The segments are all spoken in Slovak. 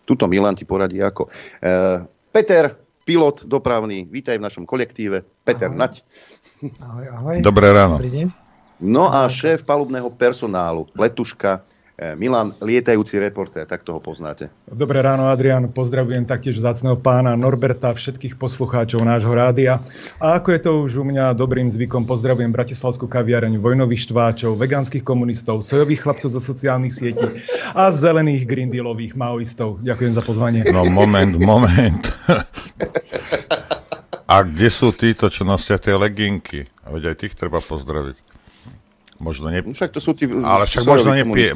tuto Milan ti poradí ako. Peter, pilot dopravný, vítaj v našom kolektíve. Peter Nať. Ahoj. Dobré ráno. No a šéf palubného personálu, letuška, Milan, lietajúci reportér, tak toho poznáte. Dobré ráno, Adrián. Pozdravujem taktiež vzácneho pána Norberta, všetkých poslucháčov nášho rádia. A ako je to už u mňa dobrým zvykom, pozdravujem bratislavskú kaviareň vojnových štváčov, vegánskych komunistov, sojových chlapcov zo sociálnych sietí a zelených green dealových maoistov. Ďakujem za pozvanie. No moment. A kde sú títo, čo nosia tie leginky? Veď aj tých treba pozdraviť. Možno však to sú tí, ale však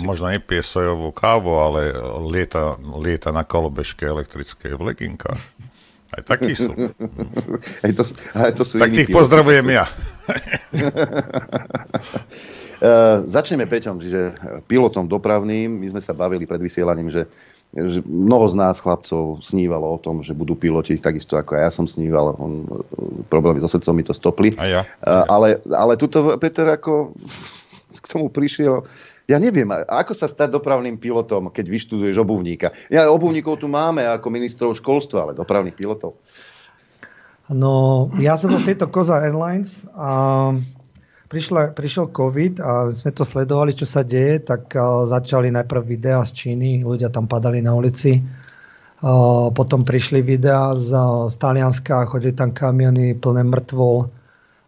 možno nepije sojovú kávu, ale lieta na kolobežke elektrickej v leginkách. Aj takí sú. To sú tak tých pozdravujem ja. Začneme, Peťom, že pilotom dopravným. My sme sa bavili pred vysielaním, že mnoho z nás chlapcov snívalo o tom, že budú piloti, takisto ako ja som sníval. Problémy so srdcom mi to stopli. A ja. Ale tuto Peter ako k tomu prišiel. Ja neviem, ako sa stať dopravným pilotom, keď vyštuduješ obuvníka. Obuvníkov tu máme ako ministrov školstva, ale dopravných pilotov. No, ja som v tejto Koza Airlines a prišiel COVID a sme to sledovali, čo sa deje, tak začali najprv videá z Číny, ľudia tam padali na ulici. Potom prišli videá z Talianska, chodili tam kamiony plné mŕtvol.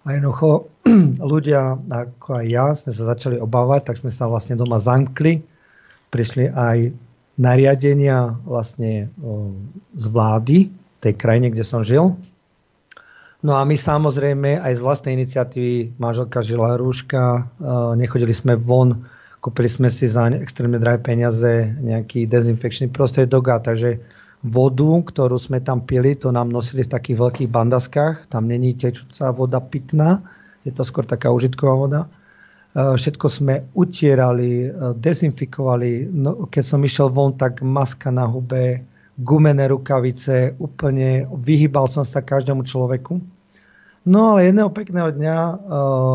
A jednoducho ľudia, ako aj ja, sme sa začali obávať, tak sme sa vlastne doma zamkli. Prišli aj nariadenia vlastne z vlády tej krajine, kde som žil. No a my samozrejme aj z vlastnej iniciatívy, manželka žila rúška, nechodili sme von, kúpili sme si za extrémne drahé peniaze nejaký dezinfekčný prostriedok, takže vodu, ktorú sme tam pili, to nám nosili v takých veľkých bandaskách, tam není tečúca voda pitná, je to skôr taká užitková voda. Všetko sme utierali, dezinfikovali, no, keď som išiel von, tak maska na hube, gumené rukavice, úplne vyhýbal som sa každému človeku. No ale jedného pekného dňa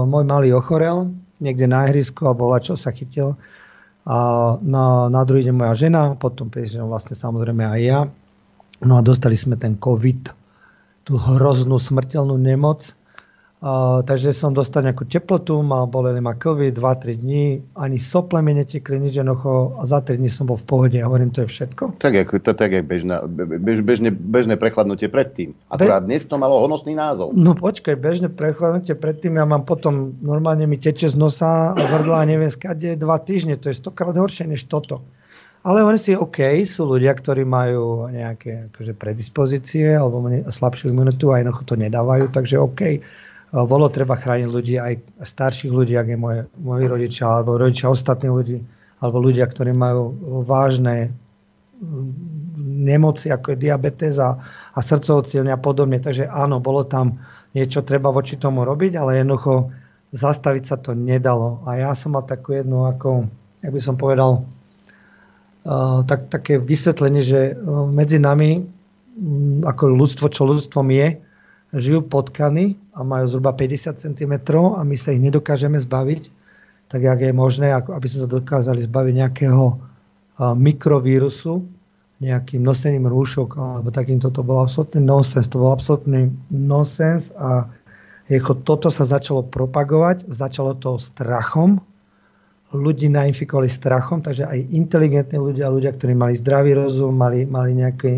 môj malý ochorel, niekde na ihrisku, alebo čo sa chytil. A na druhý deň moja žena, potom prišiel vlastne samozrejme aj ja. No a dostali sme ten COVID, tú hroznú smrteľnú nemoc. Takže som dostal nejakú teplotu, bolený ma COVID 2-3 dní, ani sople mi netekli, nič jednoducho, a za 3 dní som bol v pohode a hovorím, to je všetko. Tak je bežné prechladnutie predtým. Akurát dnes to malo honosný názov. No počkaj, bežné prechladnutie predtým, ja mám potom, normálne mi teče z nosa a zrdla, neviem skade, 2 týždne, to je 100-krát horšie než toto. Ale oni si OK, sú ľudia, ktorí majú nejaké akože predispozície alebo slabšiu imunitu a jednoducho to nedávajú, takže OK. Bolo treba chrániť ľudí, aj starších ľudí, ako je moji rodičia, alebo rodičia ostatných ľudí, alebo ľudia, ktorí majú vážne nemoci, ako je diabetes a srdcovo-cievne a podobne. Takže áno, bolo tam niečo treba voči tomu robiť, ale jednoducho zastaviť sa to nedalo. A ja som mal takú jednu, ako, jak by som povedal, také vysvetlenie, že medzi nami, ako ľudstvo, čo ľudstvom je, žijú potkany a majú zhruba 50 cm a my sa ich nedokážeme zbaviť, tak jak je možné, aby sme sa dokázali zbaviť nejakého mikrovírusu, nejakým nosením rúšok, alebo takýmto, to bol absolútny nonsens. To bol absolútny nonsens a toto sa začalo propagovať, začalo to strachom, ľudí nainfikovali strachom, takže aj inteligentní ľudia, ktorí mali zdravý rozum, mali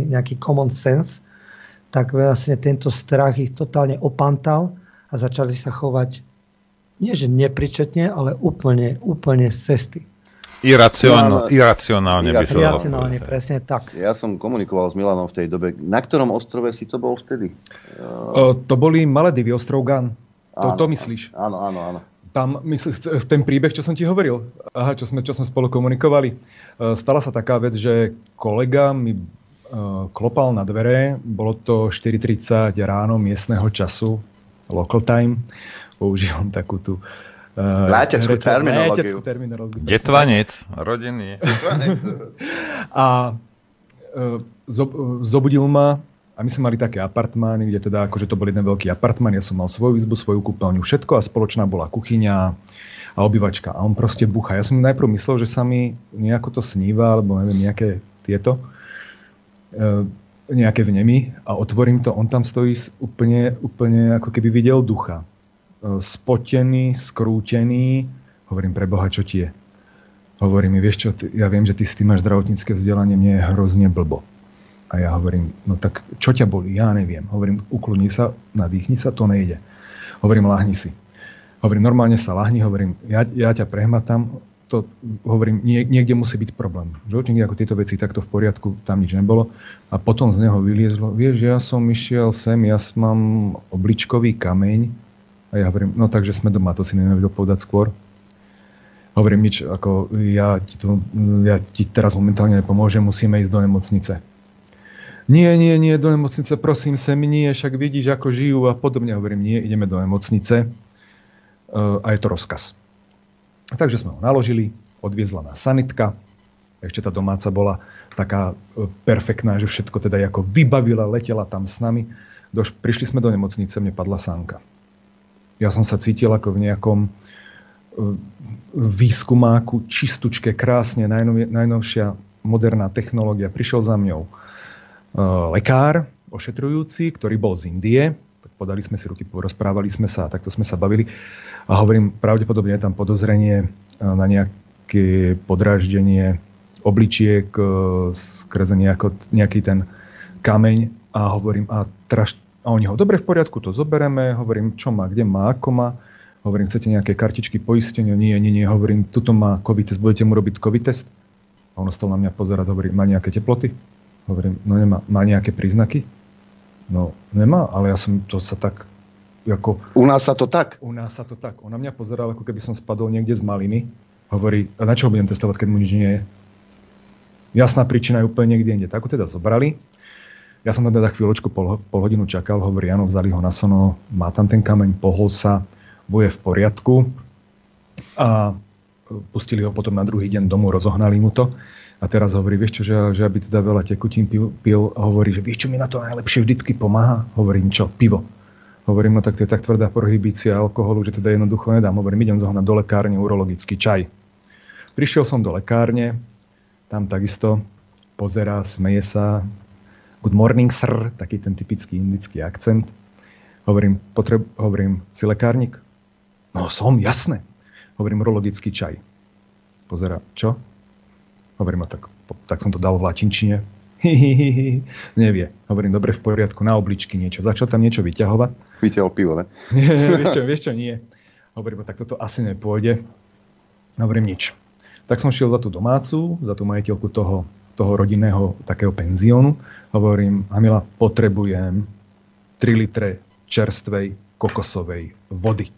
nejaký common sense, tak vlastne tento strach ich totálne opantal a začali sa chovať nie že nepričetne, ale úplne z cesty. Iracionálne by sa dalo povedať. Presne tak. Ja som komunikoval s Milanom v tej dobe. Na ktorom ostrove si to bol vtedy? To boli Maledivy, ostrov Gan. To myslíš? Áno. Tam myslíš ten príbeh, čo som ti hovoril? Aha, čo sme spolu komunikovali. Stala sa taká vec, že kolega mi klopal na dvere, bolo to 4:30 ráno miestneho času, local time, používam takú tú láteckú terminológiu. Detvanec, rodinný. A zobudil ma, a my sme mali také apartmány, kde teda akože to bol jeden veľký apartmán, ja som mal svoju izbu, svoju kúpeľňu, všetko a spoločná bola kuchyňa a obývačka. A on proste búcha. Ja som najprv myslel, že sa mi nejako to sníva, alebo neviem, nejaké tieto. nejaké vnemy a otvorím to, on tam stojí úplne ako keby videl ducha. Spotený, skrútený. Hovorím, pre Boha, čo ti je? Hovorí mi, vieš čo, ja viem, že ty s tým máš zdravotnícke vzdelanie, mne je hrozne blbo. A ja hovorím, no tak čo ťa bolí? Ja neviem. Hovorím, ukludni sa, nadýchni sa, to nejde. Hovorím, lahni si. Hovorím, normálne sa lahni, hovorím, ja ťa prehmatám, to, hovorím, niekde musí byť problém. Že niekde ako tieto veci takto v poriadku, tam nič nebolo. A potom z neho vyliezlo, vieš, ja som išiel sem, ja mám obličkový kameň. A ja hovorím, no takže sme doma, to si nevedel povedať skôr. Hovorím nič, ako ja ti teraz momentálne nepomôžem, musíme ísť do nemocnice. Nie, do nemocnice, prosím sem, nie, však vidíš, ako žijú a podobne. Hovorím, nie, ideme do nemocnice a je to rozkaz. Takže sme ho naložili, odviezla nás sanitka, ešte tá domáca bola taká perfektná, že všetko teda ako vybavila, letela tam s nami. Prišli sme do nemocnice, mne padla sánka. Ja som sa cítil ako v nejakom výskumáku, čistučke, krásne, najnovšia moderná technológia. Prišiel za mňou lekár, ošetrujúci, ktorý bol z Indie. Tak podali sme si ruky, porozprávali sme sa, takto sme sa bavili. A hovorím, pravdepodobne je tam podozrenie na nejaké podráždenie obličiek skrze nejaký ten kameň. A hovorím, a oni ho, dobre, v poriadku, to zobereme. Hovorím, čo má, kde má, ako má. Hovorím, chcete nejaké kartičky poistenia? Nie. Hovorím, tuto má COVID test, budete mu robiť COVID test? A on stal na mňa pozerať, hovorí, má nejaké teploty? Hovorím, no nemá. Má nejaké príznaky? No nemá, ale ja som to sa tak ako... U nás sa to tak? U nás sa to tak. On na mňa pozeral, ako keby som spadol niekde z maliny. Hovorí, a na čo ho budem testovať, keď mu nič nie je? Jasná príčina je úplne niekde inde. Tak ho teda zobrali. Ja som teda chvíľočku, pol hodinu čakal, hovorí, áno, vzali ho na sono, má tam ten kameň, pohol sa, bude v poriadku a pustili ho potom na druhý deň domov, rozohnali mu to a teraz hovorí, vieš čo, že aby teda veľa tekutín pil a hovorí, že vieš čo mi na to najlepšie vždycky pomáha? Hovorím, čo? Pivo. Hovorím, no tak to je tak tvrdá prohibícia alkoholu, že teda jednoducho nedám. Hovorím, idem zohnať do lekárne urologický čaj. Prišiel som do lekárne, tam takisto pozerá, smeje sa, good morning sir, taký ten typický indický akcent. Hovorím, si lekárnik? No som, jasné. Hovorím, urologický čaj. Pozerá, čo? Hovorím, no tak som to dal v latinčine. Nevie. Hovorím, dobre, v poriadku, na obličky niečo. Začal tam niečo vyťahovať. Vyťahol pivo, ne? Vieš čo, nie. Hovorím, tak toto asi nepôjde. Hovorím, nič. Tak som šiel za tú domácu, za tú majiteľku toho rodinného takého penziónu. Hovorím, Hamila, potrebujem 3 litre čerstvej kokosovej vody.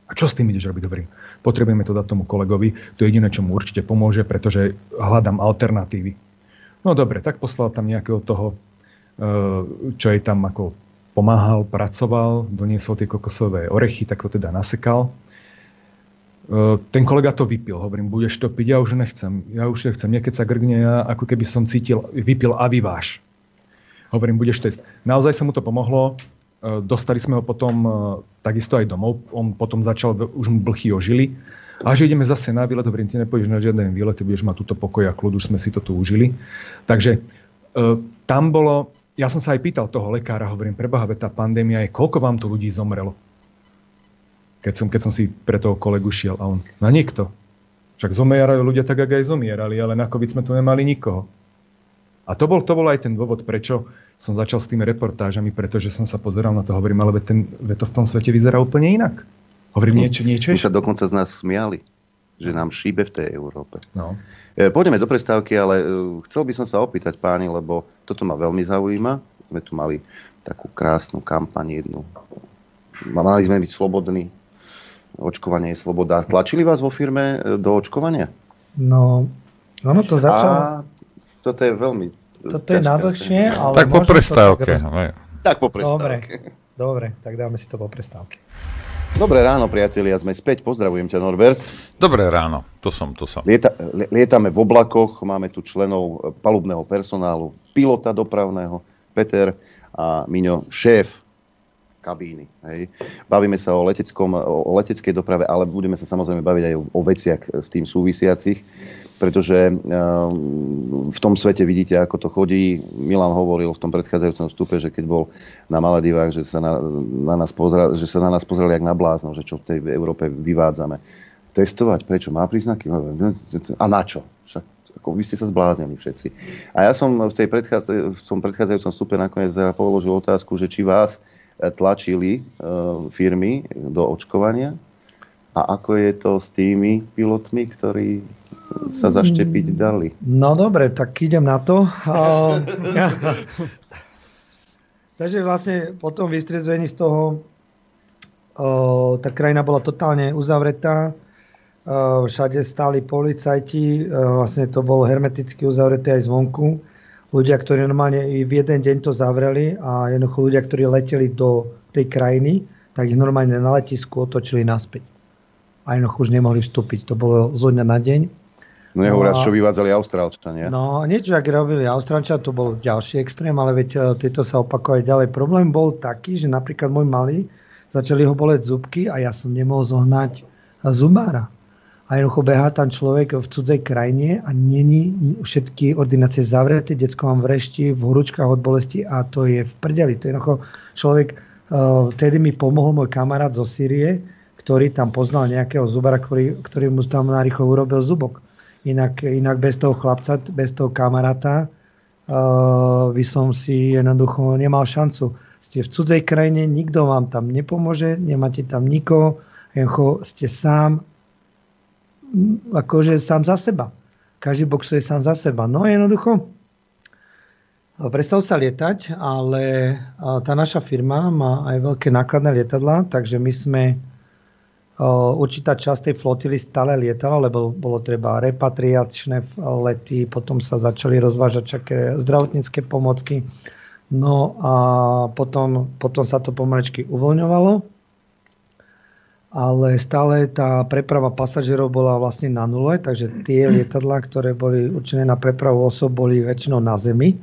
A čo s tým ideš robiť? Hovorím, potrebujeme to dať tomu kolegovi, to je jediné, čo mu určite pomôže, pretože hľadám alternatívy. No dobre, tak poslal tam nejakého toho, čo jej tam ako pomáhal, pracoval, doniesol tie kokosové orechy, tak to teda nasekal. Ten kolega to vypil, hovorím, budeš to piť, ja už nechcem. Niekedy sa grgne, ja ako keby som cítil, vypil a vyváž. Hovorím, budeš test. Naozaj sa mu to pomohlo, dostali sme ho potom takisto aj domov, on potom začal, už mu blchy ožili. A že ideme zase na výlet, hovorím, ty nepôjdeš na žiaden výlet, ty budeš mať túto pokoj a kľud, už sme si to tu užili. Takže tam bolo, ja som sa aj pýtal toho lekára, hovorím, preboha, tá pandémia je, koľko vám tu ľudí zomrelo? Keď som si pre toho kolegu šiel a on, no nikto. Však zomierajú ľudia tak, ako aj zomierali, ale na COVID sme tu nemali nikoho. A to bol aj ten dôvod, prečo som začal s tými reportážami, pretože som sa pozeral na to, hovorím, ale to v tom svete vyzerá úplne inak. Hovorím, niečo. Už sa dokonca z nás smiali, že nám šíbe v tej Európe. No. Pôjdeme do prestávky, ale chcel by som sa opýtať páni, lebo toto ma veľmi zaujíma. My tu mali takú krásnu kampaň jednu. Mali sme byť slobodní. Očkovanie je sloboda. Tlačili vás vo firme do očkovania? No, ono to začalo... Toto je veľmi... Toto je nadlhšie, ale... Tak po prestávke. Tak po prestávke. Dobre, tak dáme si to po prestávke. Dobré ráno, priatelia, sme späť. Pozdravujem ťa, Norbert. Dobré ráno, to som. Lietame v oblakoch, máme tu členov palubného personálu, pilota dopravného, Peter a Miňo, šéf kabíny. Hej. Bavíme sa o leteckej doprave, ale budeme sa samozrejme baviť aj o veciach s tým súvisiacich, pretože v tom svete vidíte, ako to chodí. Milan hovoril v tom predchádzajúcom vstupe, že keď bol na Maledivách, že sa na nás pozerali jak na bláznov, že čo v tej Európe vyvádzame. Testovať, prečo? Má príznaky? A na čo? Však ako vy ste sa zbláznili všetci. A ja som v tom predchádzajúcom vstupe nakoniec položil otázku, že či vás tlačili firmy do očkovania a ako je to s tými pilotmi, ktorí sa zaštepiť dali. No dobre, tak idem na to. Takže vlastne po tom vystriezvení z toho tá krajina bola totálne uzavretá. Všade stáli policajti, vlastne to bolo hermeticky uzavreté aj zvonku. Ľudia, ktorí normálne v jeden deň to zavreli a jednoducho ľudia, ktorí leteli do tej krajiny, tak ich normálne na letisku otočili naspäť. A jednoducho už nemohli vstúpiť. To bolo zo dňa na deň. No nehovoriac, čo vyvádzali Austrálčania. No niečo, ak robili Austrálčania, to bol ďalší extrém, ale veď tieto sa opakovali ďalej. Problém bol taký, že napríklad môj malý, začali ho boleť zubky a ja som nemohol zohnať zubára. A jednoducho behá tam človek v cudzej krajine a není všetky ordinácie zavreté, decko vám vrešti v horúčkach od bolesti a to je v prdeli. To je jednoducho človek, vtedy mi pomohol môj kamarát zo Sýrie, ktorý tam poznal nejakého zubára, ktorý mu tam narýchlo urobil zubok. Inak bez toho chlapca, bez toho kamaráta by som si jednoducho nemal šancu. Ste v cudzej krajine, nikto vám tam nepomôže, nemáte tam nikoho, jednoducho ste sám, akože sám za seba. Každý boxuje sám za seba. No jednoducho, predstav sa lietať, ale tá naša firma má aj veľké nákladné lietadlá, takže my sme určitá časť tej flotily stále lietala, lebo bolo treba repatriačné lety, potom sa začali rozvážať také zdravotnícke pomocky. No a potom sa to pomaličky uvoľňovalo, ale stále tá preprava pasažierov bola vlastne na nule, takže tie lietadlá, ktoré boli určené na prepravu osob, boli väčšinou na zemi.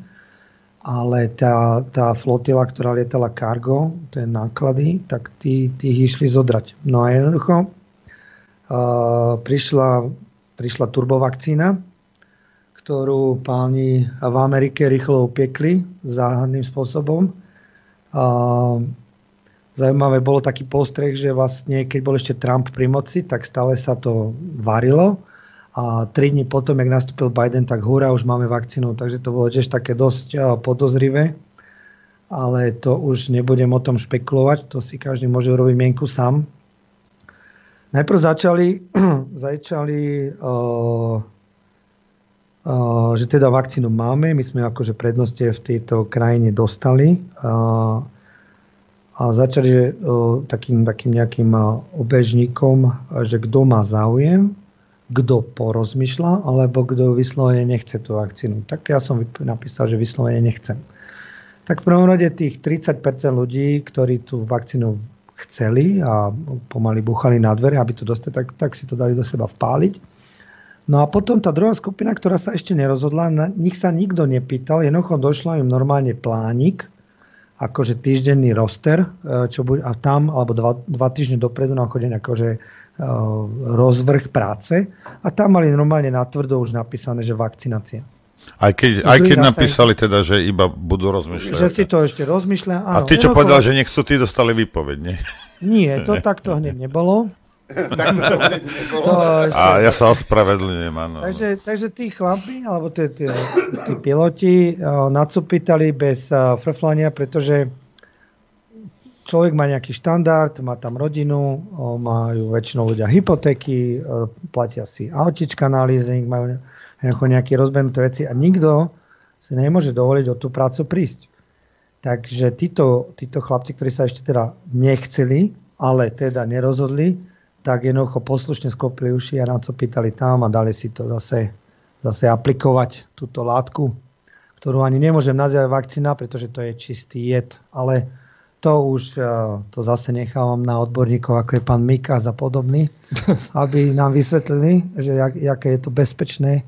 Ale tá flotila, ktorá lietala cargo, tie náklady, tak tých išli zodrať. No a jednoducho prišla turbovakcína, ktorú páni v Amerike rýchlo upiekli záhadným spôsobom. Zaujímavé bolo taký postreh, že vlastne keď bol ešte Trump pri moci, tak stále sa to varilo. A 3 dní potom, jak nastúpil Biden, tak hurá, už máme vakcínu. Takže to bolo tiež také dosť podozrivé. Ale to už nebudem o tom špekulovať. To si každý môže urobiť mienku sám. Najprv začali že teda vakcínu máme. My sme akože prednosti v tejto krajine dostali. A začali takým nejakým obežníkom, že kto má záujem, kto porozmýšľa, alebo kto vyslovene nechce tú vakcínu. Tak ja som napísal, že vyslovene nechcem. Tak v prvom rade tých 30% ľudí, ktorí tú vakcínu chceli a pomaly búchali na dvere, aby to dostali, tak si to dali do seba vpáliť. No a potom tá druhá skupina, ktorá sa ešte nerozhodla, na nich sa nikto nepýtal, jednoducho došlo im normálne plánik, akože týždenný roster, čo bude, a tam, alebo dva týždne dopredu nám chodí akože rozvrh práce a tam mali normálne natvrdo už napísané, že vakcinácia. Aj keď napísali teda, že iba budú rozmýšľať. Že si to ešte rozmýšľa. A ty čo povedal, že nechcú, tí dostali výpoveď, nie? Nie, to takto hneď nebolo. A ja sa ospravedlňujem, áno. Takže tí chlapi, alebo tí piloti nacupitali bez frflania, pretože človek má nejaký štandard, má tam rodinu, majú väčšinou ľudia hypotéky, platia si autička na leasing, majú nejaké rozbenuté veci a nikto si nemôže dovoliť o tú prácu prísť. Takže títo chlapci, ktorí sa ešte teda nechceli, ale teda nerozhodli, tak jednoducho poslušne skopli uši a nacopýtali tam a dali si to zase aplikovať, túto látku, ktorú ani nemôžem nazývať vakcína, pretože to je čistý jed, ale to už to zase nechávam na odborníkov, ako je pán Mikas a podobný, aby nám vysvetlili, že aké je to bezpečné.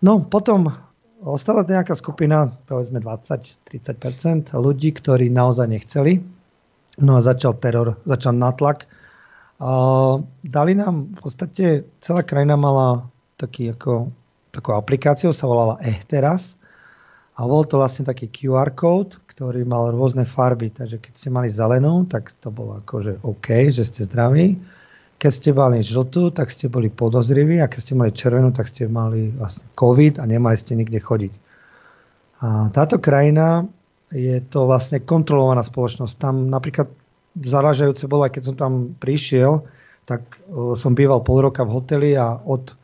No potom ostala nejaká skupina, povedzme 20-30% ľudí, ktorí naozaj nechceli. No a začal teror, začal nátlak. Dali nám, v podstate celá krajina mala takú aplikáciu, sa volala Teraz. A bol to vlastne taký QR kód, ktorý mal rôzne farby. Takže keď ste mali zelenú, tak to bolo akože OK, že ste zdraví. Keď ste mali žltú, tak ste boli podozriví. A keď ste mali červenú, tak ste mali vlastne COVID a nemali ste nikde chodiť. A táto krajina je to vlastne kontrolovaná spoločnosť. Tam napríklad zaražajúce bolo, aj keď som tam prišiel, tak som býval pol roka v hoteli a od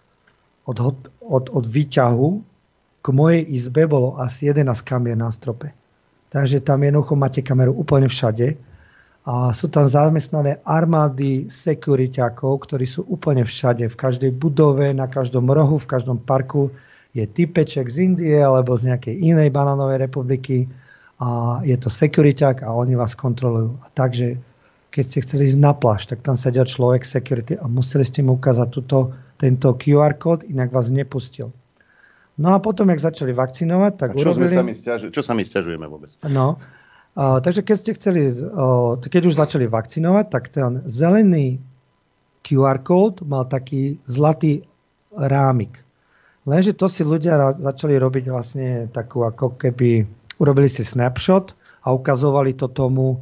výťahu k mojej izbe bolo asi 11 kamier na strope. Takže tam jednoducho máte kameru úplne všade. A sú tam zamestnané armády sekuriťákov, ktorí sú úplne všade. V každej budove, na každom rohu, v každom parku je typeček z Indie alebo z nejakej inej banánovej republiky. A je to sekuriťák a oni vás kontrolujú. A takže, keď ste chceli ísť na pláž, tak tam sedia človek security a museli ste mu ukázať tento QR kód, inak vás nepustil. No a potom, jak začali vakcinovať, tak urobili... Čo sa my sťažujeme vôbec? No, takže keď už začali vakcinovať, tak ten zelený QR kód mal taký zlatý rámik. Lenže to si ľudia začali robiť vlastne takú, ako keby urobili si snapshot a ukazovali to tomu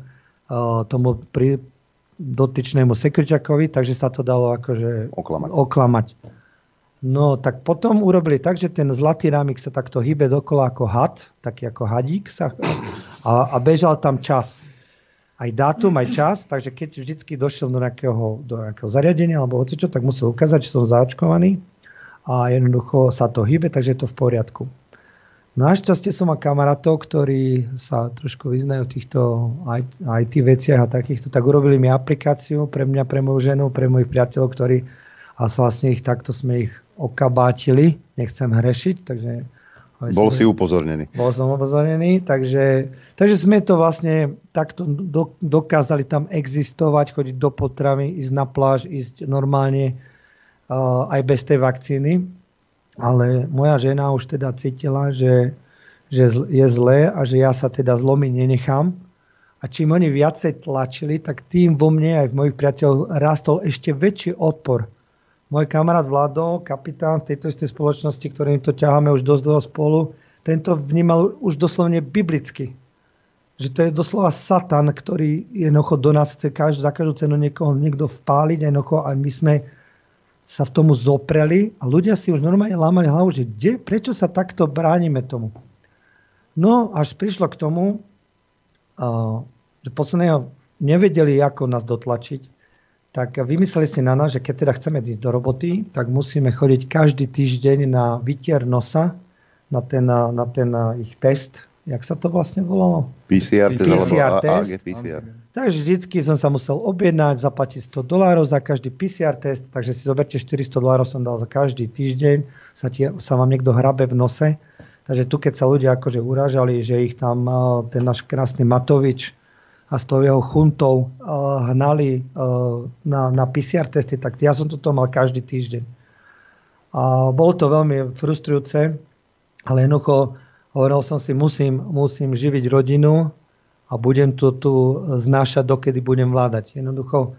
dotyčnému sekuriťakovi, takže sa to dalo akože oklamať. No, tak potom urobili tak, že ten zlatý rámik sa takto hýbe dokola ako had, taký ako hadík a bežal tam čas. Aj dátum, aj čas, takže keď vždycky došiel do nejakého zariadenia alebo hocičo, tak musel ukázať, že som zaočkovaný a jednoducho sa to hýbe, takže je to v poriadku. Našťastie som mal kamarátov, ktorí sa trošku vyznajú v týchto IT veciach a takýchto, tak urobili mi aplikáciu pre mňa, pre moju ženu, pre mojich priateľov, ktorí a vlastne takto sme ich okabátili, nechcem hrešiť, takže... Bol si upozornený. Bol som upozornený, takže sme to vlastne takto dokázali tam existovať, chodiť do potravy, ísť na pláž, ísť normálne aj bez tej vakcíny. Ale moja žena už teda cítila, že je zlé a že ja sa teda zlomiť nenechám. A čím oni viacej tlačili, tak tým vo mne aj v mojich priateľov rástol ešte väčší odpor. Môj kamarát Vlado, kapitán v tejto istej spoločnosti, ktorým to ťaháme už dosť dlho spolu, tento vnímal už doslovne biblicky. Že to je doslova Satan, ktorý jednoducho do nás chce za každú cenu niekto vpáliť a my sme sa v tomu zopreli a ľudia si už normálne lámali hlavu, že prečo sa takto bránime tomu. No, až prišlo k tomu, že posledného nevedeli, ako nás dotlačiť, tak vymysleli si na nás, že keď teda chceme ísť do roboty, tak musíme chodiť každý týždeň na výtier nosa, na ten ich test. Jak sa to vlastne volalo? PCR test. Takže vždycky som sa musel objednať, zaplatiť $100 za každý PCR test, takže si zoberte $400 som dal za každý týždeň, sa vám niekto hrabe v nose. Takže tu, keď sa ľudia akože urážali, že ich tam ten náš krásny Matovič a s tou jeho chuntou hnali na PCR testy, tak ja som toto mal každý týždeň. A bolo to veľmi frustrujúce, ale jednoducho hovoril som si, musím živiť rodinu a budem to tu znášať, dokedy budem vládať. Jednoducho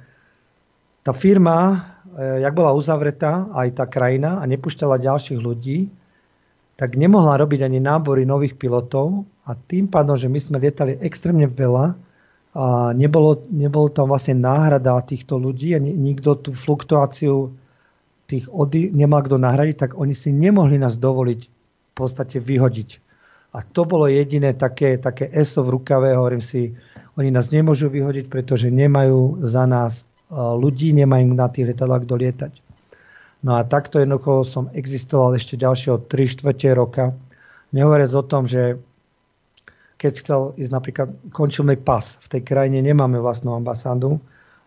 tá firma, jak bola uzavretá, aj tá krajina a nepúšťala ďalších ľudí, tak nemohla robiť ani nábory nových pilotov a tým pádom, že my sme lietali extrémne veľa, a nebolo tam vlastne náhrada týchto ľudí a nikto tú fluktuáciu tých nemal kto nahradiť, tak oni si nemohli nás dovoliť v podstate vyhodiť. A to bolo jediné také eso v rukave, hovorím si, oni nás nemôžu vyhodiť, pretože nemajú za nás ľudí, nemajú na tých lietadlách kto lietať. No a takto jednoducho som existoval ešte ďalšieho 3/4 roka. Nehovoriac o tom, že keď chcel ísť napríklad, končil mi pas. V tej krajine nemáme vlastnú ambasádu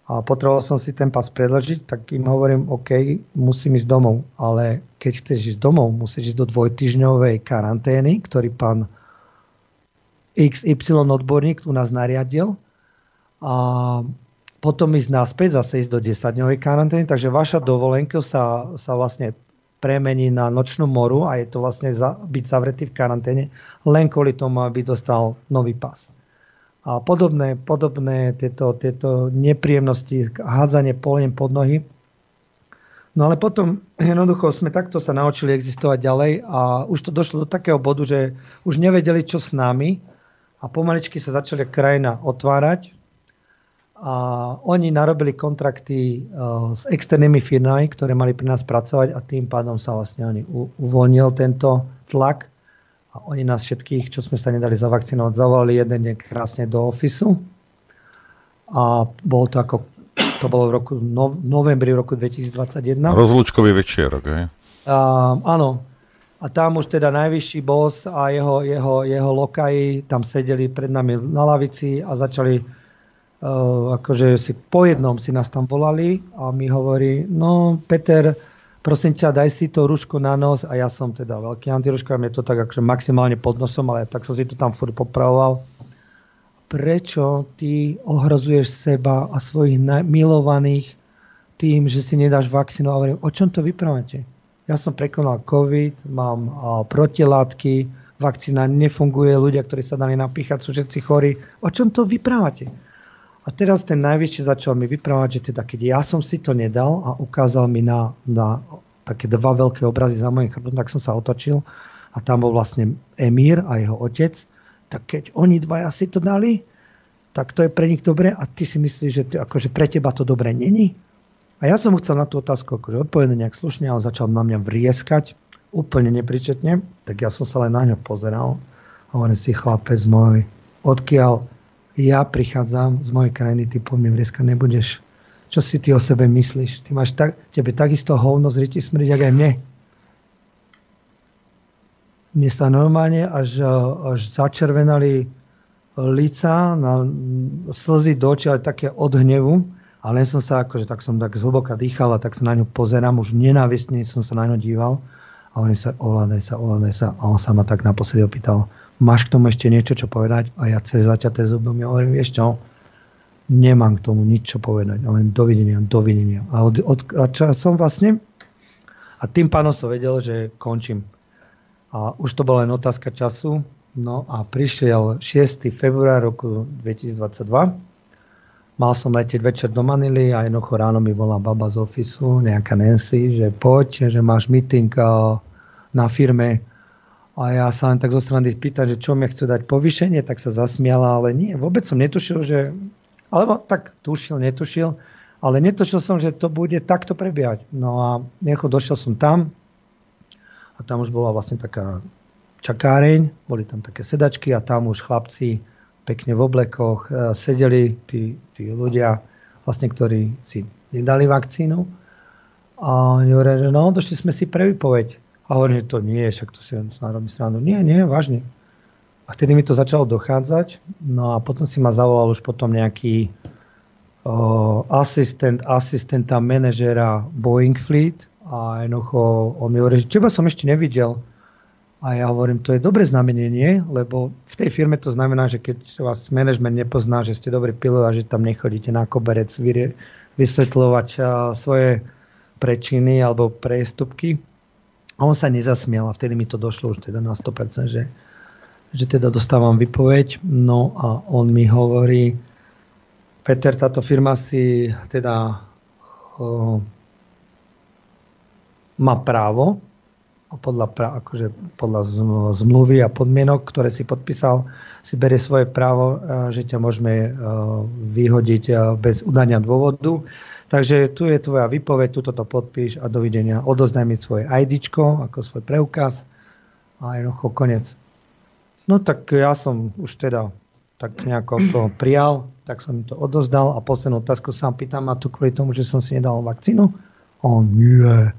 a potreboval som si ten pas predĺžiť, tak im hovorím, OK, musím ísť domov. Ale keď chceš ísť domov, musíš ísť do 2-týždňovej karantény, ktorý pán XY odborník u nás nariadil. A potom ísť naspäť, zase ísť do 10-dňovej karantény. Takže vaša dovolenka sa vlastne premení na nočnú moru a je to vlastne byť zavretý v karanténe len kvôli tomu, aby dostal nový pas. a podobné tieto nepríjemnosti, hádzanie poliem pod nohy. No ale potom jednoducho sme takto sa naučili existovať ďalej a už to došlo do takého bodu, že už nevedeli, čo s nami a pomaličky sa začala krajina otvárať a oni narobili kontrakty s externými firmami, ktoré mali pri nás pracovať a tým pádom sa vlastne uvoľnil tento tlak a oni nás všetkých, čo sme sa nedali zavakcinovať, zavolali jeden deň krásne do ofisu a to bolo v novembri roku 2021. Rozlúčkový večierok, hej? Áno. A tam už teda najvyšší boss a jeho lokaji tam sedeli pred nami na lavici a začali akože po jednom si nás tam volali a mi hovorí, no Peter, prosím ťa, daj si to rúško na nos a ja som teda veľký antiruškár, mne to tak akože maximálne pod nosom, ale tak som si to tam furt popravoval. Prečo ty ohrozuješ seba a svojich milovaných tým, že si nedáš vakcínu? A hovorím, o čom to vyprávate? Ja som prekonal COVID, mám protilátky, vakcína nefunguje, ľudia, ktorí sa dali napíchať, sú všetci chorí. O čom to vyprávate? A teraz ten najvyšší začal mi vyprávať, že teda keď ja som si to nedal a ukázal mi na také dva veľké obrazy za mojím chrbtom, tak som sa otočil a tam bol vlastne Emír a jeho otec. Tak keď oni dvaja si to dali, tak to je pre nich dobre a ty si myslíš, že akože pre teba to dobre není? A ja som chcel na tú otázku akože odpovedať nejak slušne, ale začal na mňa vrieskať úplne nepričetne, tak ja som sa len na ňo pozeral a hovorím si, chlapec môj, odkiaľ ja prichádzam z mojej krajiny, ty po mne vrieskať nebudeš. Čo si ty o sebe myslíš? Ty máš tebe takisto hovno z ryti smrť, jak aj mne. Mne sa normálne až začervenali lica, slzy do očí, ale také od hnevu. A len som sa akože, tak som tak zhlboka dýchal a tak sa na ňu pozerám, už nenávistne som sa na ňu díval. A oni sa, ovládaj sa. A on sa ma tak naposledy opýtal, máš k tomu ešte niečo, čo povedať? A ja cez zaťaté zuby mi hovorím, vieš čo, nemám k tomu nič, čo povedať. A len dovidenia. A čo som vlastne? A tým pánom som vedel, že končím. A už to bola len otázka času. No a prišiel 6. február roku 2022. Mal som letieť večer do Manily a jednoducho ráno mi volá baba z ofisu, nejaká Nancy, že poď, že máš meeting na firme. A ja sa len tak zo strany pýtam, že čo mi chcú dať povýšenie, tak sa zasmiala, ale nie, vôbec som netušil, že... Alebo tak netušil, ale netušil som, že to bude takto prebiehať. No a došiel som tam a tam už bola vlastne taká čakáreň, boli tam také sedačky a tam už chlapci pekne v oblekoch sedeli tí ľudia, vlastne, ktorí si nedali vakcínu. A oni hovoria, že no, došli sme si pre výpoveď. A hovorím, že to nie, však to si robí srandu. Nie, vážne. A vtedy mi to začalo dochádzať. No a potom si ma zavolal už potom nejaký asistenta manažera Boeing Fleet. A jednoducho on mi hovorí, že teba som ešte nevidel. A ja hovorím, to je dobré znamenenie, lebo v tej firme to znamená, že keď vás management nepozná, že ste dobrý pilot a že tam nechodíte na koberec vysvetľovať svoje prečiny alebo priestupky. A on sa nezasmiel a vtedy mi to došlo už teda na 100%, že teda dostávam výpoveď. No a on mi hovorí, Peter, táto firma si teda má právo, a podľa zmluvy a podmienok, ktoré si podpísal, si berie svoje právo, že ťa môžeme vyhodiť bez udania dôvodu. Takže tu je tvoja výpoveď, tuto to podpíš a dovidenia. Odozdaj mi svoje IDčko, ako svoj preukaz a jednoducho koniec. No tak ja som už teda tak nejako to prijal, tak som mi to odozdal a poslednú otázku sa pýtam, a tu kvôli tomu, že som si nedal vakcínu? On nie.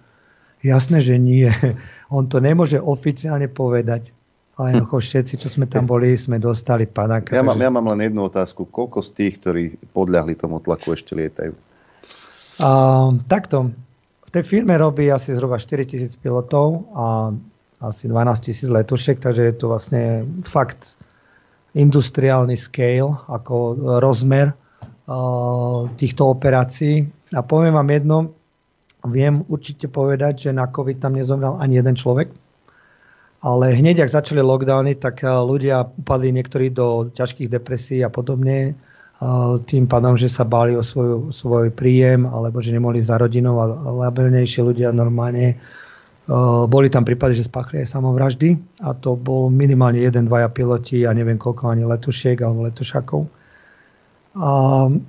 Jasné, že nie. On to nemôže oficiálne povedať. Ale všetci, čo sme tam boli, sme dostali padáka. Ja mám len jednu otázku. Koľko z tých, ktorí podľahli tomu tlaku, ešte lietajú? Takto. V tej firme robí asi zhruba 4,000 pilotov a asi 12,000 letušiek, takže je to vlastne fakt industriálny scale, ako rozmer týchto operácií. A poviem vám jedno, viem určite povedať, že na COVID tam nezomrel ani jeden človek. Ale hneď, ak začali lockdowny, tak ľudia upadli niektorí do ťažkých depresí a podobne. Tým pádom, že sa báli o svoj príjem, alebo že nemohli za rodinou a labilnejšie ľudia normálne. Boli tam prípady, že spáchli aj samovraždy. A to bol minimálne 1-2 piloti a neviem koľko ani letušiek alebo letušakov. A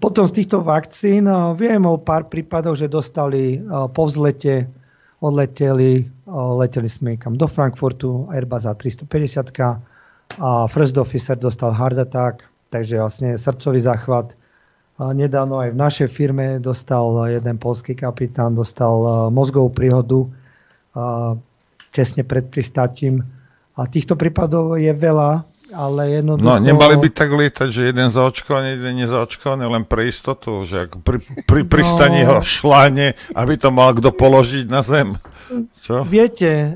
potom z týchto vakcín viem o pár prípadov, že dostali po vzlete, leteli sme kam do Frankfurtu, Airbus A350 a first officer dostal heart attack, takže vlastne srdcový záchvat. Nedávno aj v našej firme dostal jeden poľský kapitán, dostal mozgovú príhodu tesne pred pristátím. A týchto prípadov je veľa, ale jednoducho... No, nemali by tak lietať, že jeden zaočkovaný, jeden nezaočkovaný, len pre istotu, že ak pri pristani ho šláhne, aby to mal kto položiť na zem. Čo? Viete,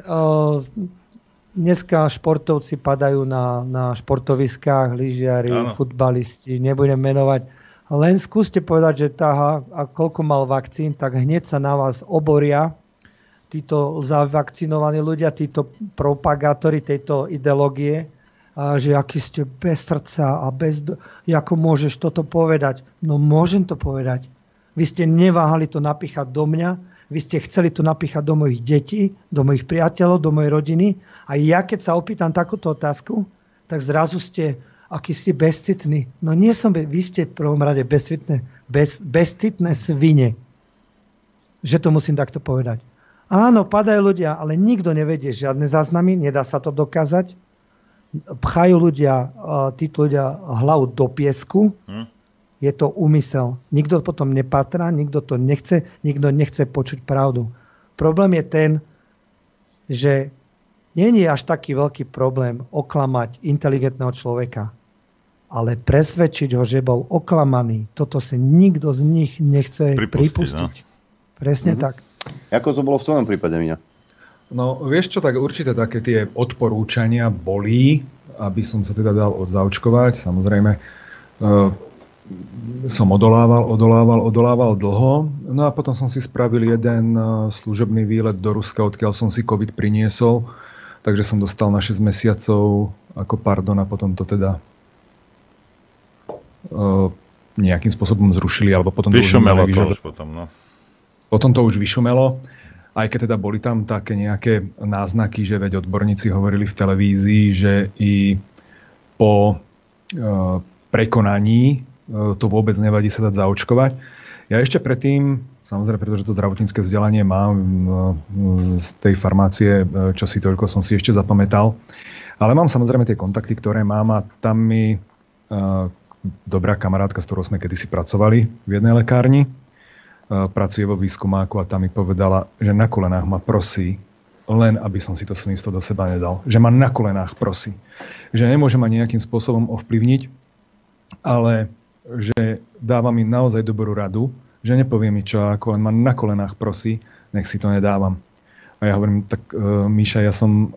dneska športovci padajú na športoviskách, lyžiari, futbalisti, nebudem menovať. Len skúste povedať, že a koľko mal vakcín, tak hneď sa na vás oboria títo zavakcinovaní ľudia, títo propagátori tejto ideológie, že aký ste bez srdca a ako môžeš toto povedať. No môžem to povedať. Vy ste neváhali to napíchať do mňa, vy ste chceli to napíchať do mojich detí, do mojich priateľov, do mojej rodiny a ja keď sa opýtam takúto otázku, tak zrazu ste, aký ste bezcitní. No nie som, vy ste v prvom rade bezcitné svine. Že to musím takto povedať. Áno, padajú ľudia, ale nikto nevedie žiadne záznamy, nedá sa to dokázať. Pchajú títo ľudia hlavu do piesku. Je to úmysel. Nikto potom nepátra, nikto to nechce, nikto nechce počuť pravdu. Problém je ten, že nie je až taký veľký problém oklamať inteligentného človeka, ale presvedčiť ho, že bol oklamaný. Toto si nikto z nich nechce pripustiť. No? Presne tak. Ako to bolo v tvojom prípade, Miňa? No, vieš čo, tak určite také tie odporúčania boli, aby som sa teda dal odzaočkovať. Samozrejme, som odolával dlho. No a potom som si spravil jeden služobný výlet do Ruska, odkiaľ som si COVID priniesol. Takže som dostal na 6 mesiacov ako pardon a potom to teda nejakým spôsobom zrušili. Alebo potom vyšumelo to už potom, no. Potom to už vyšumelo. Aj keď teda boli tam také nejaké náznaky, že veď odborníci hovorili v televízii, že i po prekonaní to vôbec nevadí sa dať zaočkovať. Ja ešte predtým, samozrejme, pretože to zdravotnícke vzdelanie mám z tej farmácie, čo si toľko som si ešte zapamätal. Ale mám samozrejme tie kontakty, ktoré mám a tam mi dobrá kamarátka, s ktorou sme kedysi pracovali v jednej lekárni, pracuje vo výskumáku a tam mi povedala, že na kolenách ma prosí, len aby som si to svinstvo do seba nedal. Že ma na kolenách prosí. Že nemôže ma nejakým spôsobom ovplyvniť, ale že dáva mi naozaj dobrú radu, že nepovie mi čo, ako len ma na kolenách prosí, nech si to nedávam. A ja hovorím, tak Míša, ja som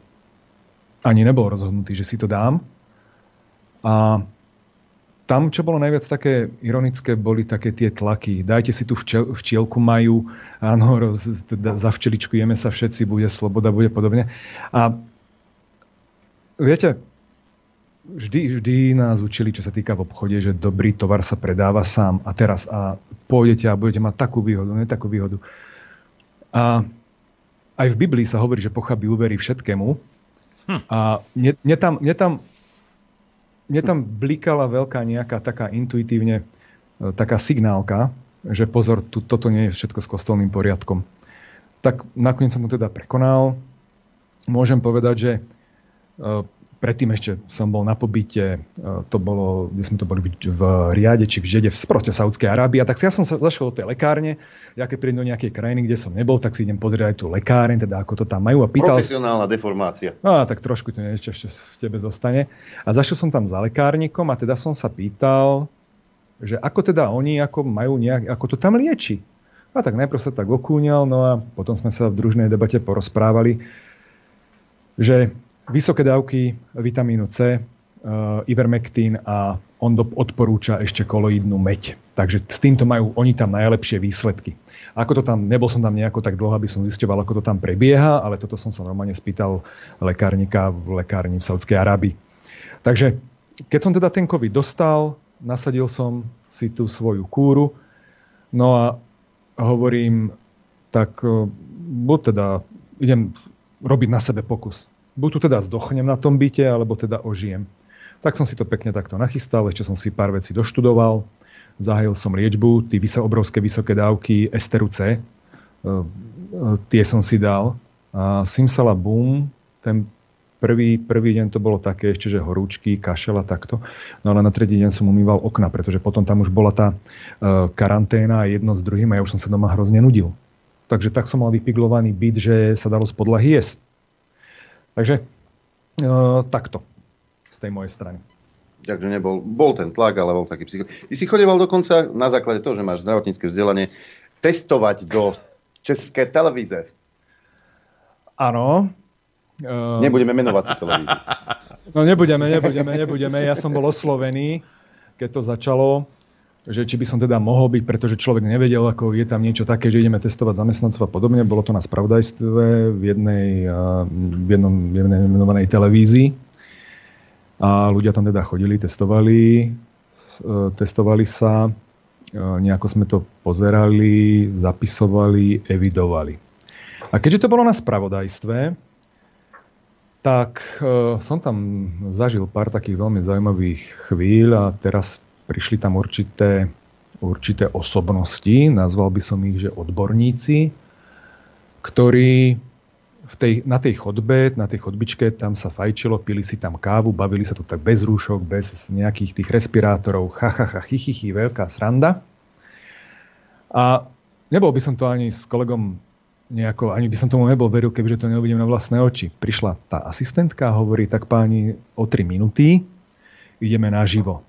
ani nebol rozhodnutý, že si to dám. A tam, čo bolo najviac také ironické, boli také tie tlaky. Dajte si tu včielku majú, áno, za včeličku jeme sa všetci, bude sloboda, bude podobne. A viete, vždy nás učili, čo sa týka v obchode, že dobrý tovar sa predáva sám a teraz a pôjdete a budete mať takú výhodu, ne takú výhodu. A aj v Biblii sa hovorí, že pochabí uverí všetkému. A mne tam blikala veľká nejaká taká intuitívne taká signálka, že pozor, toto nie je všetko s kostolným poriadkom. Tak nakoniec som to teda prekonal. Môžem povedať, že predtým ešte som bol na pobyte, to bolo, kde sme to boli v Riade, či v Žede, proste Saúdskej Arábii. Tak ja som sa zašiel do tej lekárne, ja keď prídem do nejakej krajiny, kde som nebol, tak si idem pozrieť aj tú lekárne, teda ako to tam majú. A pýtal... Profesionálna deformácia. Tak trošku to niečo ešte v tebe zostane. A zašiel som tam za lekárnikom a teda som sa pýtal, že ako teda oni ako majú ako to tam lieči. A tak najprv sa tak okúňal, no a potom sme sa v družnej debate porozprávali, že vysoké dávky vitamínu C Ivermectin a on odporúča ešte koloidnú meď. Takže s týmto majú oni tam najlepšie výsledky. Ako to tam, nebol som tam nejako tak dlho, aby som zisťoval, ako to tam prebieha, ale toto som sa normálne spýtal lekárnika v lekárni v Saudskej Arábii. Takže keď som teda ten COVID dostal, nasadil som si tú svoju kúru, no a hovorím, tak buď teda idem robiť na sebe pokus. Buď tu teda zdochnem na tom byte, alebo teda ožijem. Tak som si to pekne takto nachystal, ešte som si pár vecí doštudoval, zahájil som liečbu, obrovské vysoké dávky esteru C, tie som si dal. A simsalabum, ten prvý deň to bolo také ešte, že horúčky, kašel a takto. No ale na tretí deň som umýval okna, pretože potom tam už bola tá karanténa a jedno s druhým a ja už som sa doma hrozne nudil. Takže tak som mal vypiglovaný byt, že sa dalo z podlahy jesť. Takže takto z tej mojej strany. Takže bol ten tlak, ale bol taký psycho. Ty si chodeval dokonca na základe toho, že máš zdravotnícke vzdelanie, testovať do Českej televíze. Áno. Nebudeme menovať tú televíziu. No nebudeme. Ja som bol oslovený, keď to začalo, že či by som teda mohol byť, pretože človek nevedel, ako je tam niečo také, že ideme testovať zamestnancov a podobne. Bolo to na spravodajstve v jednej menovanej televízii. A ľudia tam teda chodili, testovali sa, nejako sme to pozerali, zapisovali, evidovali. A keďže to bolo na spravodajstve, tak som tam zažil pár takých veľmi zaujímavých chvíľ a teraz prišli tam určité osobnosti, nazval by som ich, že odborníci, ktorí na tej chodbičke, tam sa fajčilo, pili si tam kávu, bavili sa tu tak bez rúšok, bez nejakých tých respirátorov, chichy, veľká sranda. A nebol by som to ani s kolegom nejako, ani by som tomu nebol veril, kebyže to neuvidím na vlastné oči. Prišla tá asistentka a hovorí, tak páni, o 3 minúty ideme naživo.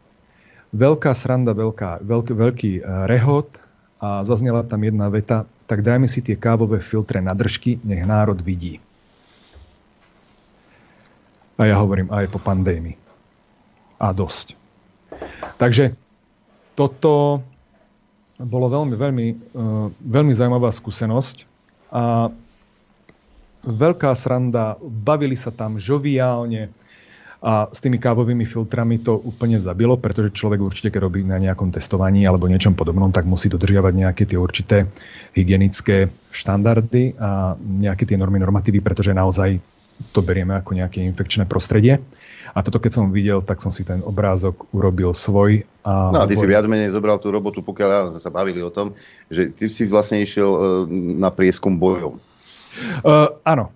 Veľká sranda, veľký rehot a zaznela tam jedna veta, tak dajme si tie kávové filtre na držky, nech národ vidí. A ja hovorím, aj po pandémii. A dosť. Takže toto bolo veľmi zaujímavá skúsenosť a veľká sranda, bavili sa tam žoviálne a s tými kávovými filtrami to úplne zabilo, pretože človek určite, keď robí na nejakom testovaní alebo niečom podobnom, tak musí dodržiavať nejaké tie určité hygienické štandardy a nejaké tie normy, normatívy, pretože naozaj to berieme ako nejaké infekčné prostredie. A toto, keď som videl, tak som si ten obrázok urobil svoj. No a ty si viac menej zobral tú robotu, pokiaľ sa bavili o tom, že ty si vlastne išiel na prieskum bojov. Áno.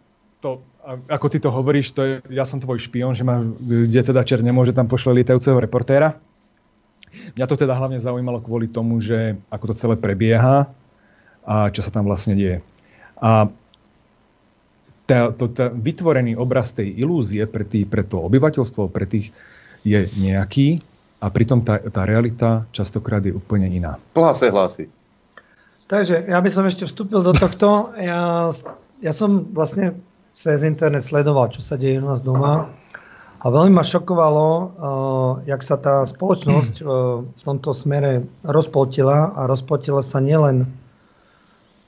Ako ty to hovoríš, ja som tvoj špión, že kde teda čert nemôže, tam pošle lietajúceho reportéra. Mňa to teda hlavne zaujímalo kvôli tomu, že ako to celé prebieha a čo sa tam vlastne deje. A vytvorený obraz tej ilúzie pre to obyvateľstvo, pre tých je nejaký a pritom tá realita častokrát je úplne iná. Hlási. Takže ja by som ešte vstúpil do tohto. Ja som vlastne cez internet sledoval, čo sa deje u nás doma. A veľmi ma šokovalo, jak sa tá spoločnosť v tomto smere rozpoltila. A rozpoltila sa nielen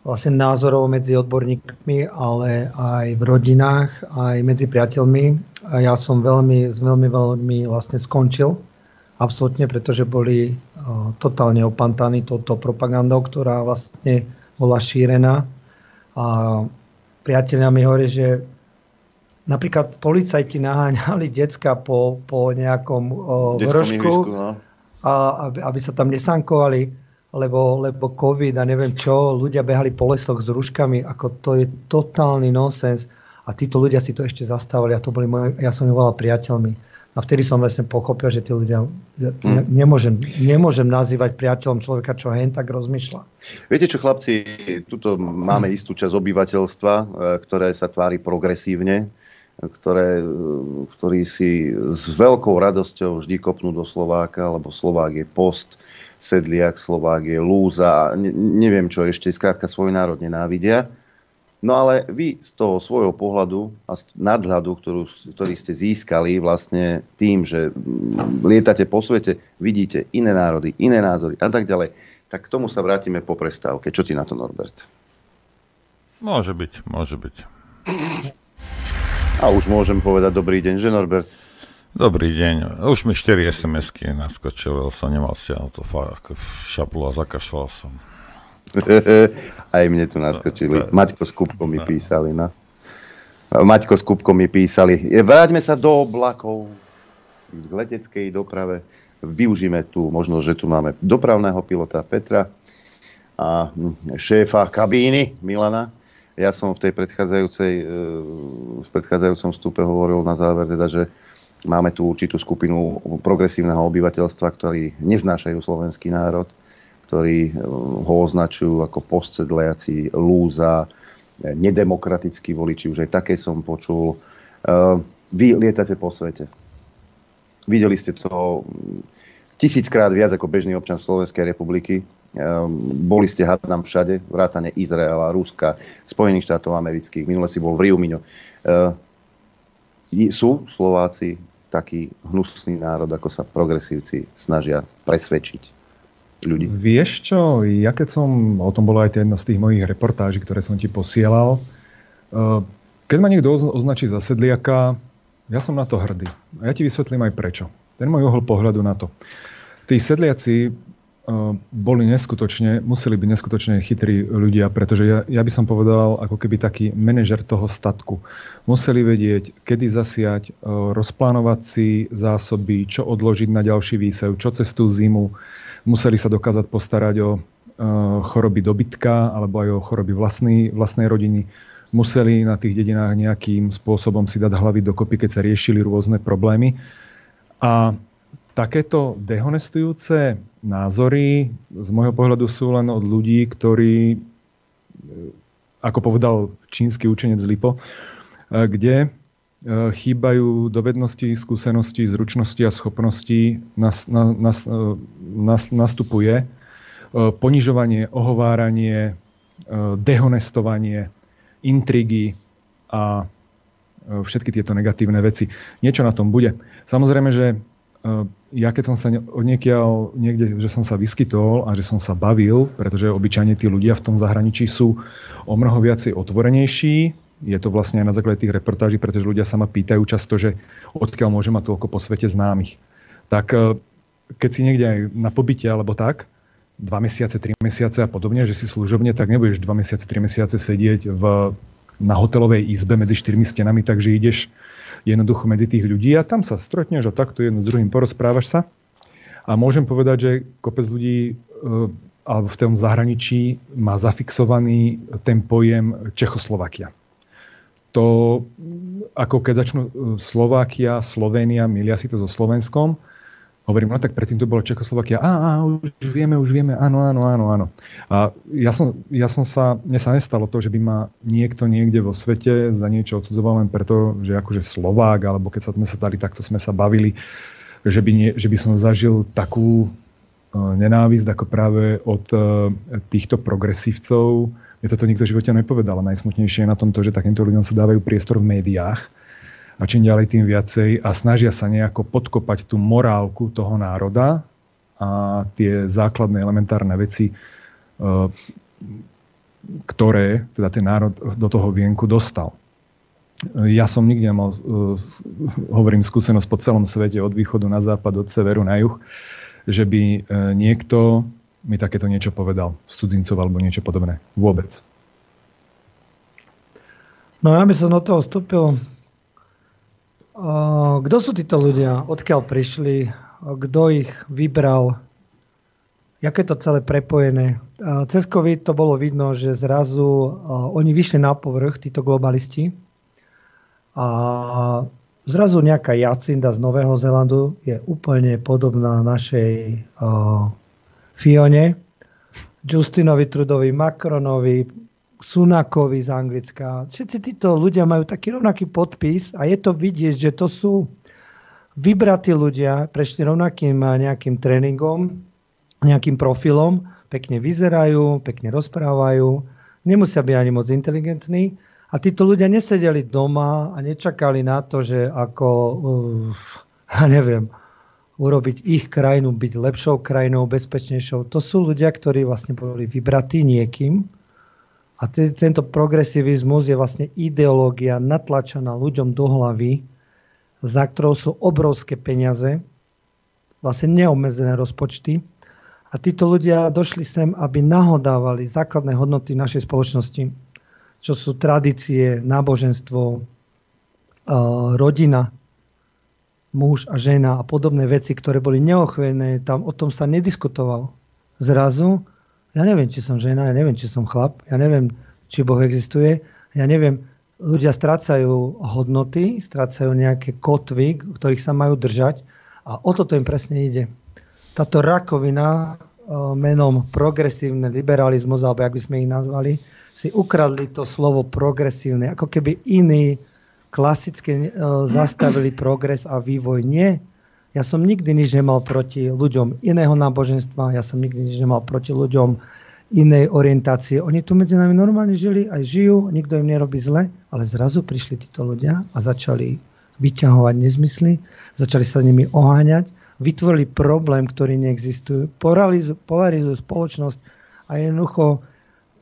vlastne názorov medzi odborníkmi, ale aj v rodinách, aj medzi priateľmi. A ja som veľmi vlastne skončil. Absolútne, pretože boli totálne opantaní touto propagandou, ktorá vlastne bola šírená. A priatelia mi hovorí, že napríklad policajti naháňali decka po nejakom vršku, no. Aby sa tam nesankovali, lebo COVID a neviem čo, ľudia behali po lesoch s rúškami, ako to je totálny nonsens. A títo ľudia si to ešte zastávali a to boli ja som ich volal priateľmi. A vtedy som vlastne pochopil, že tí ľudia nemôžem nazývať priateľom človeka, čo hen tak rozmýšľa. Viete čo, chlapci, tuto máme istú časť obyvateľstva, ktoré sa tvári progresívne, ktorí si s veľkou radosťou vždy kopnú do Slováka, lebo Slovák je post, Sedliak, Slovák je lúza, neviem čo ešte, skrátka svoj národ nenávidia. No ale vy z toho svojho pohľadu a nadhľadu, ktorý ste získali vlastne tým, že lietate po svete, vidíte iné národy, iné názory a tak ďalej, tak k tomu sa vrátime po prestávke. Čo ty na to, Norbert? Môže byť. A už môžem povedať dobrý deň, že Norbert? Dobrý deň. Už mi 4 SMS-ky naskočili, som nemal stiahnuť to šaplu a zakašľal som. Aj mne tu naskočili. Maťko s Kupkom mi písali. No. Maťko s Kupkom mi písali. Vráťme sa do oblakov k leteckej doprave. Využíme tu možnosť, že tu máme dopravného pilota Petra a šéfa kabíny Milana. Ja som v predchádzajúcom vstupe hovoril na záver, teda, že máme tu určitú skupinu progresívneho obyvateľstva, ktorí neznášajú slovenský národ, ktorí ho označujú ako postsedliaci, lúza, nedemokratickí voliči, už aj také som počul. Vy lietate po svete. Videli ste to 1000-krát viac ako bežný občan Slovenskej republiky. Boli ste hádam všade, vrátane Izraela, Ruska, Spojených štátov amerických. Minule si bol v Rio Miňo. Sú Slováci taký hnusný národ, ako sa progresívci snažia presvedčiť ľudí? Vieš čo, ja keď som, o tom bola aj jedna z tých mojich reportáží, ktoré som ti posielal, keď ma niekto označí za sedliaka, ja som na to hrdý. A ja ti vysvetlím aj prečo. Ten môj uhol pohľadu na to. Tí sedliaci museli byť neskutočne chytrí ľudia, pretože ja by som povedal, ako keby taký manažer toho statku. Museli vedieť, kedy zasiať, rozplánovať si zásoby, čo odložiť na ďalší výsev, čo cez tú zimu. Museli sa dokázať postarať o choroby dobytka alebo aj o choroby vlastnej rodiny. Museli na tých dedinách nejakým spôsobom si dať hlavy dokopy, keď sa riešili rôzne problémy. A takéto dehonestujúce názory z môjho pohľadu sú len od ľudí, ktorí, ako povedal čínsky učenec Lipo, kde chýbajú dovednosti, skúsenosti, zručnosti a schopnosti, nastupuje ponižovanie, ohováranie, dehonestovanie, intrigy a všetky tieto negatívne veci. Niečo na tom bude. Samozrejme, že ja keď som sa odniekiaľ niekde, že som sa vyskytol a že som sa bavil, pretože obyčajne tí ľudia v tom zahraničí sú o mnoho viacej otvorenejší. Je to vlastne aj na základe tých reportáží, pretože ľudia sa ma pýtajú často, že odkiaľ môže mať toľko po svete známych. Tak keď si niekde aj na pobyte alebo tak, 2 mesiace, 3 mesiace a podobne, že si služobne, tak nebudeš 2 mesiace, 3 mesiace sedieť na hotelovej izbe medzi 4 stenami, takže ideš jednoducho medzi tých ľudí a tam sa stretneš a takto jedno s druhým porozprávaš sa. A môžem povedať, že kopec ľudí alebo v tom zahraničí má zafixovaný ten pojem Čechoslovakia. To, ako keď začnú Slovakia, Slovénia, milia si to so Slovenskom, hovorím, no tak predtým to bolo Čechoslovakia. Už vieme, áno. A mne sa nestalo to, že by ma niekto niekde vo svete za niečo odsudzoval len preto, že akože Slovák, alebo keď sme sa dali, takto sme sa bavili, že by som zažil takú nenávisť ako práve od týchto progresívcov. Mne toto nikto v živote nepovedal. Najsmutnejšie je na tom to, že takýmto ľuďom sa dávajú priestor v médiách a čím ďalej, tým viacej a snažia sa nejako podkopať tú morálku toho národa a tie základné elementárne veci, ktoré teda ten národ do toho vienku dostal. Ja som nikdy nemal, hovorím, skúsenosť po celom svete, od východu na západ, od severu na juh, že by niekto mi takéto niečo povedal z cudzincov alebo niečo podobné. Vôbec. No ja by som do toho vstúpil. Kto sú títo ľudia? Odkiaľ prišli? Kto ich vybral? Jak je to celé prepojené? Cez COVID to bolo vidno, že zrazu oni vyšli na povrch, títo globalisti. A zrazu nejaká Jacinda z Nového Zélandu je úplne podobná našej Fione, Justinovi Trudeauvi, Macronovi, Sunakovi z Anglicka. Všetci títo ľudia majú taký rovnaký podpis a je to vidieť, že to sú vybratí ľudia, prešli rovnakým nejakým tréningom, nejakým profilom, pekne vyzerajú, pekne rozprávajú, nemusia byť ani moc inteligentní. A títo ľudia nesedeli doma a nečakali na to, že ako, urobiť ich krajinu, byť lepšou krajinou, bezpečnejšou. To sú ľudia, ktorí vlastne boli vybratí niekým. A tento progresivizmus je vlastne ideológia natlačená ľuďom do hlavy, za ktorou sú obrovské peniaze, vlastne neobmedzené rozpočty. A títo ľudia došli sem, aby nahodávali základné hodnoty našej spoločnosti, čo sú tradície, náboženstvo, rodina, muž a žena a podobné veci, ktoré boli neochvejné, tam o tom sa nediskutovalo. Zrazu, ja neviem, či som žena, ja neviem, či som chlap, ja neviem, či Boh existuje, ja neviem, ľudia strácajú hodnoty, strácajú nejaké kotvy, ktorých sa majú držať a o toto im presne ide. Táto rakovina menom progresívny liberalizmus, alebo jak by sme ich nazvali, si ukradli to slovo progresívne, ako keby iní klasicky zastavili progres a vývoj. Nie. Ja som nikdy nič nemal proti ľuďom iného náboženstva, ja som nikdy nič nemal proti ľuďom inej orientácie. Oni tu medzi nami normálne žili, aj žijú, nikto im nerobí zle, ale zrazu prišli títo ľudia a začali vyťahovať nezmysly, začali sa nimi oháňať, vytvorili problém, ktorý neexistuje, polarizujú spoločnosť a jednoducho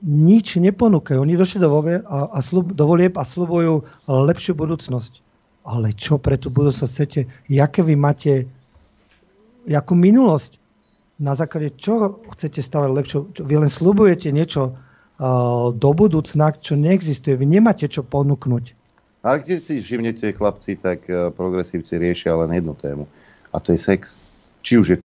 nič neponúkajú. Oni došli do volieb a sľubujú lepšiu budúcnosť. Ale čo pre tú budúcnosť chcete? Jaké vy máte jakú minulosť? Na základe čoho chcete stavať lepšou? Vy len sľubujete niečo do budúcna, čo neexistuje. Vy nemáte čo ponúknuť. A keď si všimnete, chlapci, tak progresívci riešia len jednu tému. A to je sex. Či už je